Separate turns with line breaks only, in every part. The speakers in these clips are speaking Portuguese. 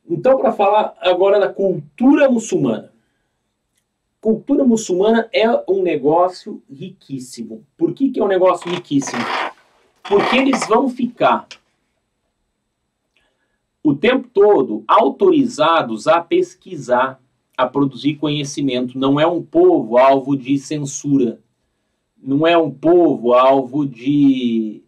Então, para falar agora da cultura muçulmana. Cultura muçulmana é um negócio riquíssimo. Por que é um negócio riquíssimo? Porque eles vão ficar o tempo todo autorizados a pesquisar, a produzir conhecimento. Não é um povo alvo de censura. Não é um povo alvo de...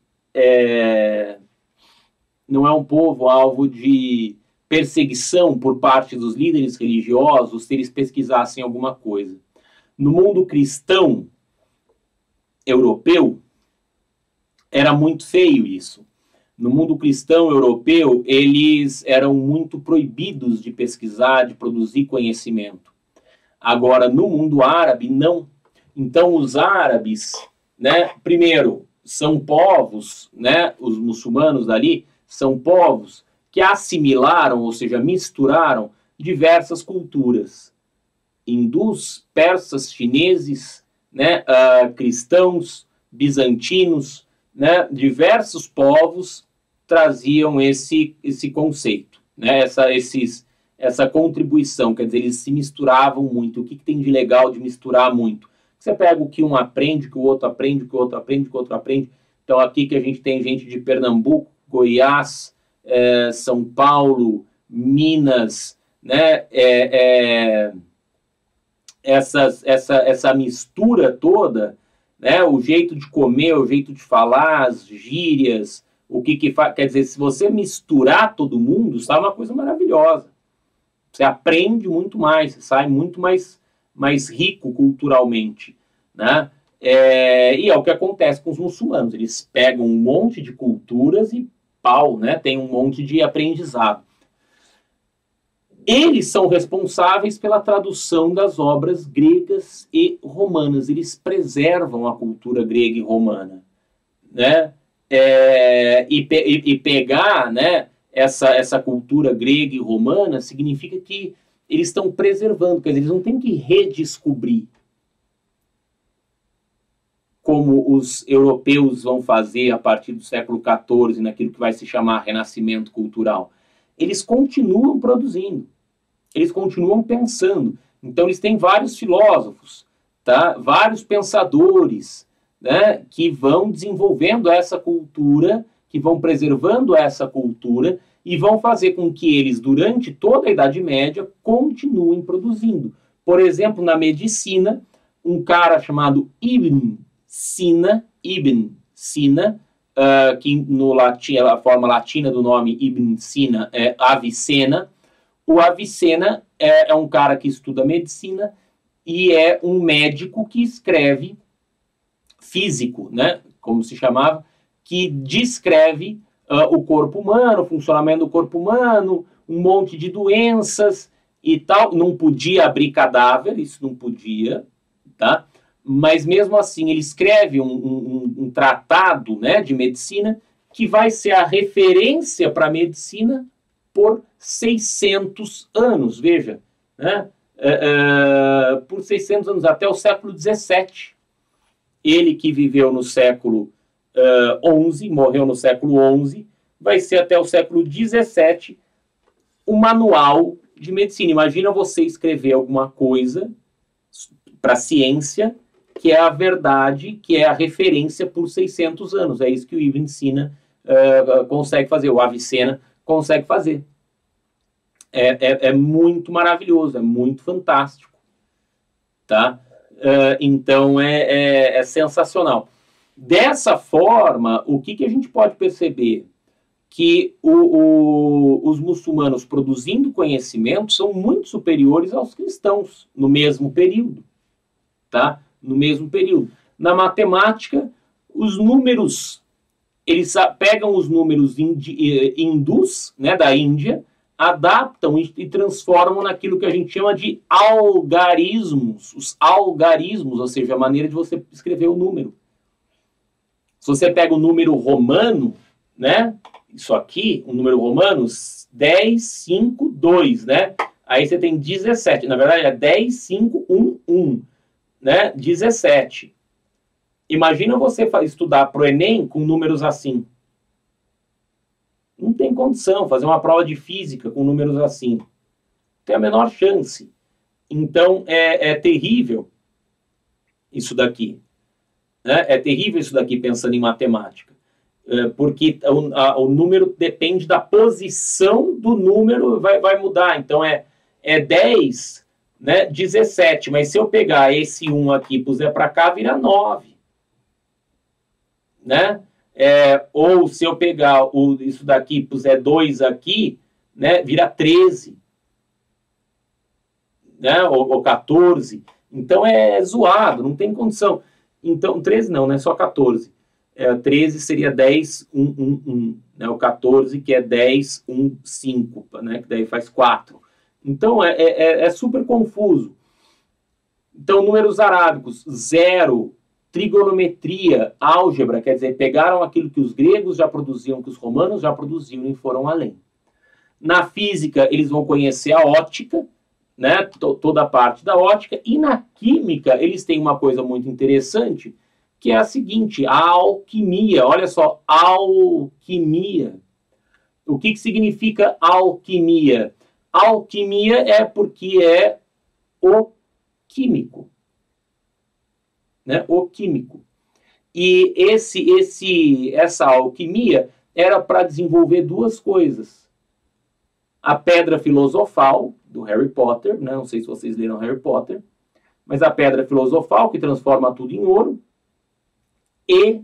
não é um povo alvo de perseguição por parte dos líderes religiosos se eles pesquisassem alguma coisa. No mundo cristão europeu, era muito feio isso. No mundo cristão europeu, eles eram muito proibidos de pesquisar, de produzir conhecimento. Agora, no mundo árabe, não. Então, os árabes, né, primeiro, são povos, né, os muçulmanos dali, são povos que assimilaram, ou seja, misturaram diversas culturas. Hindus, persas, chineses, né, cristãos, bizantinos, né, diversos povos traziam esse conceito, né, essa contribuição, quer dizer, eles se misturavam muito. O que tem de legal de misturar muito? Você pega o que um aprende, o que o outro aprende, o que o outro aprende, o que o outro aprende. Então aqui que a gente tem gente de Pernambuco, Goiás, São Paulo, Minas, né, essa mistura toda, né, o jeito de comer, o jeito de falar, as gírias, o que faz, quer dizer, se você misturar todo mundo, sai uma coisa maravilhosa. Você aprende muito mais, você sai muito mais rico culturalmente, né? E é o que acontece com os muçulmanos. Eles pegam um monte de culturas e pau, né? Tem um monte de aprendizado. Eles são responsáveis pela tradução das obras gregas e romanas. Eles preservam a cultura grega e romana, né? E pegar, né, essa cultura grega e romana significa que eles estão preservando, quer dizer, eles não têm que redescobrir como os europeus vão fazer a partir do século XIV, naquilo que vai se chamar renascimento cultural. Eles continuam produzindo, eles continuam pensando. Então eles têm vários filósofos, tá? Vários pensadores, né, que vão desenvolvendo essa cultura, que vão preservando essa cultura e vão fazer com que eles, durante toda a Idade Média, continuem produzindo. Por exemplo, na medicina, um cara chamado Ibn Sina, que no latim, a forma latina do nome Ibn Sina é Avicena. O Avicena é um cara que estuda medicina e é um médico que escreve físico, né, como se chamava, que descreve o corpo humano, o funcionamento do corpo humano, um monte de doenças e tal. Não podia abrir cadáver, isso não podia, tá? Mas mesmo assim ele escreve um tratado, né, de medicina que vai ser a referência para a medicina por 600 anos, veja, né? Por 600 anos, até o século XVII. Ele que viveu no século XI, morreu no século XI, vai ser até o século XVII o manual de medicina. Imagina você escrever alguma coisa para a ciência que é a verdade, que é a referência por 600 anos. É isso que o Ibn Sina consegue fazer, o Avicena consegue fazer. É muito maravilhoso, é muito fantástico, tá? Então é sensacional. Dessa forma, o que a gente pode perceber? Que os muçulmanos produzindo conhecimento são muito superiores aos cristãos no mesmo período, tá? No mesmo período. Na matemática, os números, eles pegam os números hindus, né, da Índia, adaptam e transformam naquilo que a gente chama de algarismos. Os algarismos, ou seja, a maneira de você escrever o número. Se você pega o número romano, né, isso aqui, o número romano, 10, 5, 2, né? Aí você tem 17. Na verdade, é 10, 5, 1, 1. Né? 17. Imagina você estudar para o Enem com números assim. Não tem condição fazer uma prova de física com números assim. Tem a menor chance. Então, é terrível isso daqui. Né? É terrível isso daqui pensando em matemática. Porque o número depende da posição do número, vai mudar. Então, é 10, né, 17. Mas se eu pegar esse 1 aqui e puser para cá, vira 9. Né? Ou se eu pegar isso daqui e puser 2 aqui, né, vira 13. Né? Ou 14. Então é zoado, não tem condição. Então, 13 não, né? Só 14. 13 seria 10, 1, 1, 1. Né? O 14, que é 10, 1, 5. Né? Que daí faz 4. Então, é super confuso. Então, números arábicos, 0, trigonometria, álgebra, quer dizer, pegaram aquilo que os gregos já produziam, que os romanos já produziam e foram além. Na física, eles vão conhecer a ótica, né, toda a parte da ótica, e na química eles têm uma coisa muito interessante, que é a seguinte, a alquimia. Olha só, alquimia. O que significa alquimia? Alquimia é porque é o químico. Né, o químico. E essa alquimia era para desenvolver duas coisas. A pedra filosofal do Harry Potter, né? Não sei se vocês leram Harry Potter, mas a pedra filosofal que transforma tudo em ouro, e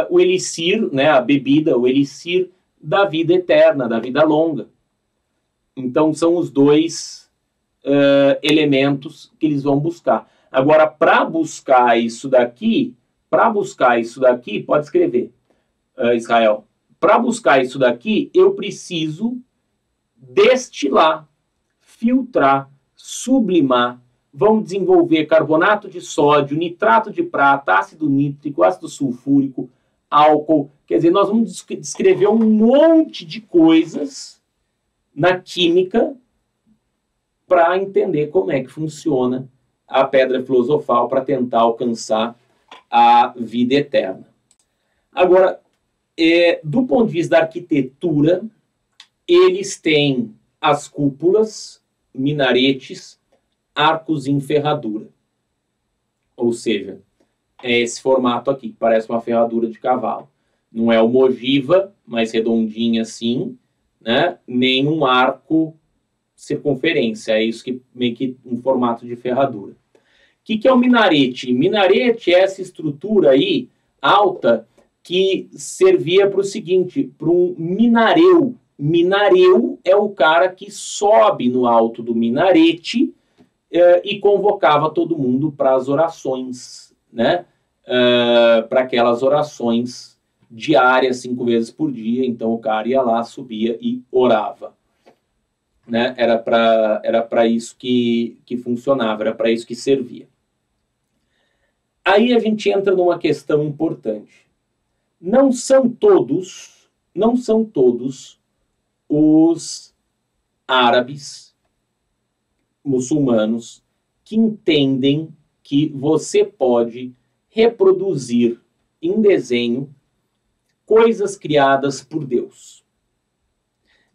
o elixir, né? A bebida, o elixir da vida eterna, da vida longa. Então são os dois elementos que eles vão buscar. Agora, para buscar isso daqui, pode escrever, Israel, para buscar isso daqui, eu preciso destilar, filtrar, sublimar, vamos desenvolver carbonato de sódio, nitrato de prata, ácido nítrico, ácido sulfúrico, álcool. Quer dizer, nós vamos descrever um monte de coisas na química para entender como é que funciona a pedra filosofal para tentar alcançar a vida eterna. Agora, do ponto de vista da arquitetura, eles têm as cúpulas, minaretes, arcos em ferradura. Ou seja, é esse formato aqui, que parece uma ferradura de cavalo. Não é uma ogiva, mais redondinha assim, né? Nem um arco circunferência. É isso que meio que um formato de ferradura. O que é o minarete? Minarete é essa estrutura aí, alta, que servia para o seguinte, para um minareu. Minareu é o cara que sobe no alto do minarete e convocava todo mundo para as orações, né? Para aquelas orações diárias, 5 vezes por dia. Então o cara ia lá, subia e orava. Né? Era para isso que funcionava, era para isso que servia. Aí a gente entra numa questão importante. Não são todos os árabes muçulmanos que entendem que você pode reproduzir em desenho coisas criadas por Deus.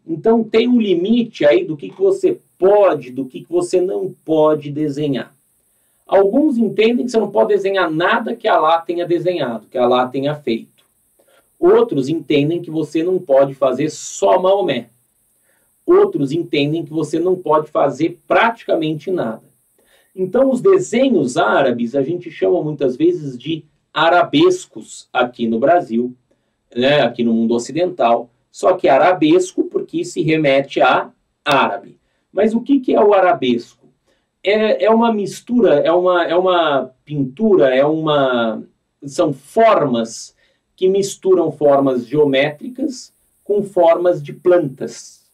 Então tem um limite aí do que você pode, do que você não pode desenhar. Alguns entendem que você não pode desenhar nada que Alá tenha desenhado, que Alá tenha feito. Outros entendem que você não pode fazer só Maomé. Outros entendem que você não pode fazer praticamente nada. Então, os desenhos árabes a gente chama muitas vezes de arabescos aqui no Brasil, né, aqui no mundo ocidental. Só que arabesco porque se remete a árabe. Mas o que é o arabesco? É uma mistura, é uma pintura, são formas que misturam formas geométricas com formas de plantas.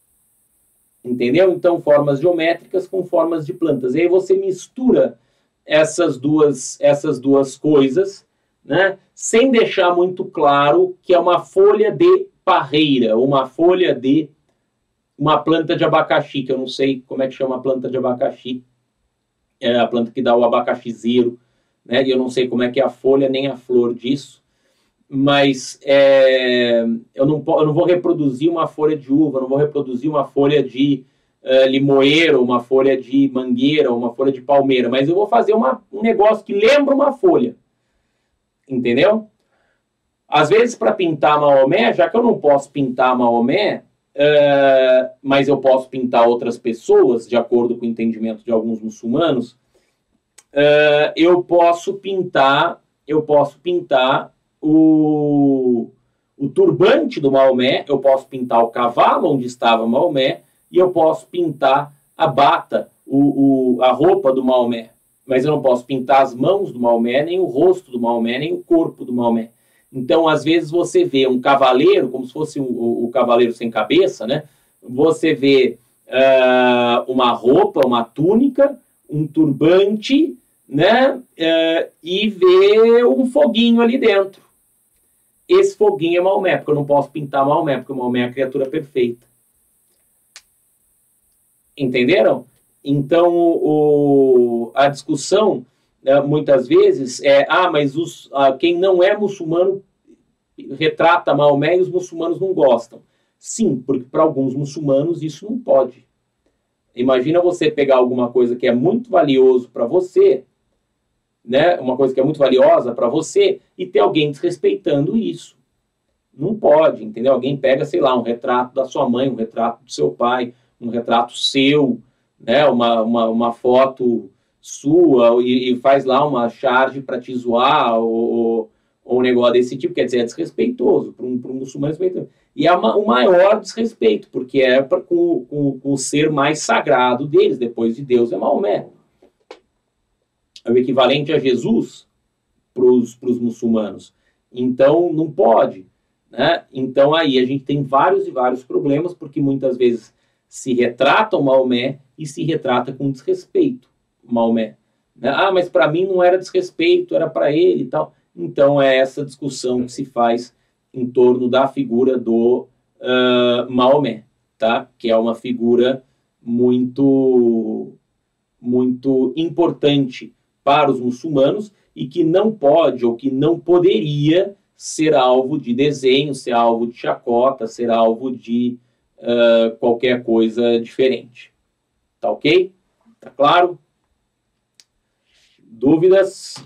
Entendeu? Então, formas geométricas com formas de plantas. E aí você mistura essas duas coisas, né? Sem deixar muito claro que é uma folha de parreira, uma folha de uma planta de abacaxi, que eu não sei como é que chama a planta de abacaxi. É a planta que dá o abacaxizeiro, né? E eu não sei como é que é a folha nem a flor disso. mas eu não vou reproduzir uma folha de uva, não vou reproduzir uma folha de limoeiro, uma folha de mangueira, uma folha de palmeira, mas eu vou fazer um negócio que lembra uma folha, entendeu? Às vezes, para pintar Maomé, já que eu não posso pintar Maomé, mas eu posso pintar outras pessoas, de acordo com o entendimento de alguns muçulmanos, eu posso pintar o turbante do Maomé, eu posso pintar o cavalo onde estava Maomé, e eu posso pintar a bata, a roupa do Maomé. Mas eu não posso pintar as mãos do Maomé, nem o rosto do Maomé, nem o corpo do Maomé. Então, às vezes, você vê um cavaleiro, como se fosse o cavaleiro sem cabeça, né? Você vê uma roupa, uma túnica, um turbante, né? E vê um foguinho ali dentro. Esse foguinho é Maomé, porque eu não posso pintar Maomé, porque o Maomé é a criatura perfeita. Entenderam? Então, a discussão, muitas vezes, mas quem não é muçulmano retrata Maomé e os muçulmanos não gostam. Sim, porque para alguns muçulmanos isso não pode. Imagina você pegar alguma coisa que é muito valioso para você, né? Uma coisa que é muito valiosa para você, e ter alguém desrespeitando isso. Não pode, entendeu? Alguém pega, sei lá, um retrato da sua mãe, um retrato do seu pai, um retrato seu, né? Uma foto sua, e faz lá uma charge para te zoar, ou um negócio desse tipo, quer dizer, é desrespeitoso para um muçulmano. E é o maior desrespeito, porque é com o ser mais sagrado deles, depois de Deus, é Maomé. É o equivalente a Jesus para os muçulmanos. Então, não pode. Né? Então, aí a gente tem vários e vários problemas, porque muitas vezes se retrata o Maomé e se retrata com desrespeito Maomé. Né? Mas para mim não era desrespeito, era para ele e tal. Então, é essa discussão que se faz em torno da figura do Maomé, tá? Que é uma figura muito, muito importante para os muçulmanos e que não pode ou que não poderia ser alvo de desenho, ser alvo de chacota, ser alvo de qualquer coisa diferente. Tá ok? Tá claro? Dúvidas?